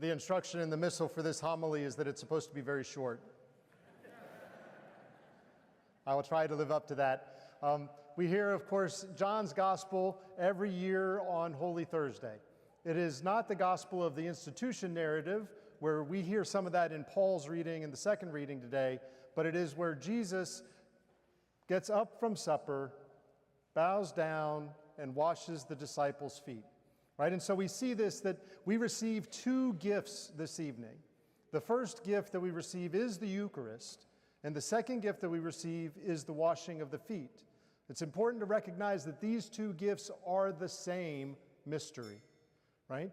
The instruction in the missal for this homily is that it's supposed to be very short. I will try to live up to that. We hear, of course, John's Gospel every year on Holy Thursday. It is not the Gospel of the institution narrative, where we hear some of that in Paul's reading and the second reading today, but it is where Jesus gets up from supper, bows down, and washes the disciples' feet. Right? And so we see this, that we receive two gifts this evening. The first gift that we receive is the Eucharist, and the second gift that we receive is the washing of the feet. It's important to recognize that these two gifts are the same mystery, right?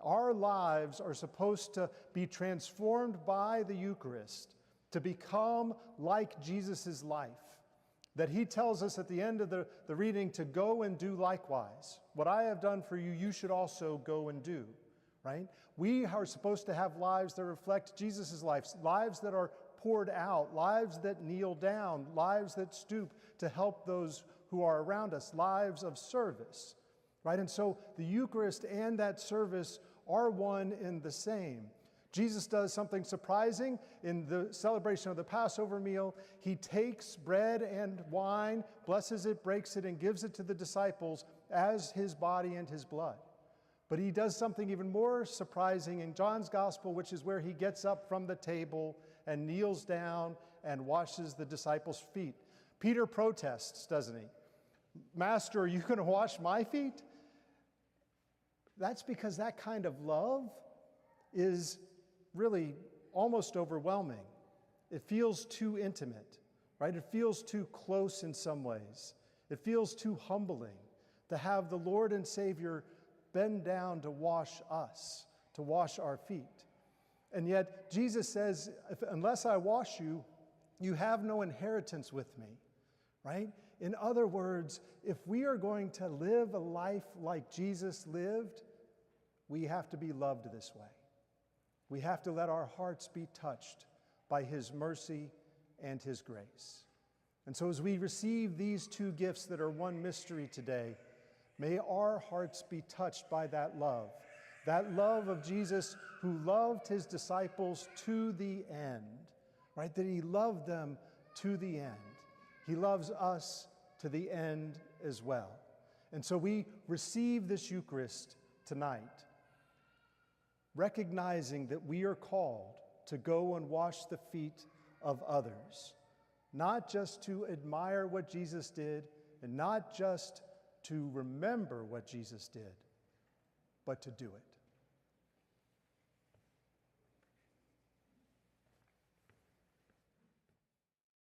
Our lives are supposed to be transformed by the Eucharist to become like Jesus' life. That he tells us at the end of the reading to go and do likewise. What I have done for you, you should also go and do, right? We are supposed to have lives that reflect Jesus' life, lives that are poured out, lives that kneel down, lives that stoop to help those who are around us, lives of service, right? And so the Eucharist and that service are one and the same. Jesus does something surprising in the celebration of the Passover meal. He takes bread and wine, blesses it, breaks it, and gives it to the disciples as his body and his blood. But he does something even more surprising in John's Gospel, which is where he gets up from the table and kneels down and washes the disciples' feet. Peter protests, doesn't he? Master, are you going to wash my feet? That's because that kind of love is really almost overwhelming. It feels too intimate, right? It feels too close in some ways. It feels too humbling to have the Lord and Savior bend down to wash us, to wash our feet. And yet Jesus says, unless I wash you, you have no inheritance with me, right? In other words, if we are going to live a life like Jesus lived, we have to be loved this way. We have to let our hearts be touched by his mercy and his grace. And so as we receive these two gifts that are one mystery today, may our hearts be touched by that love of Jesus who loved his disciples to the end, right? That he loved them to the end. He loves us to the end as well. And so we receive this Eucharist tonight, recognizing that we are called to go and wash the feet of others, not just to admire what Jesus did and not just to remember what Jesus did, but to do it.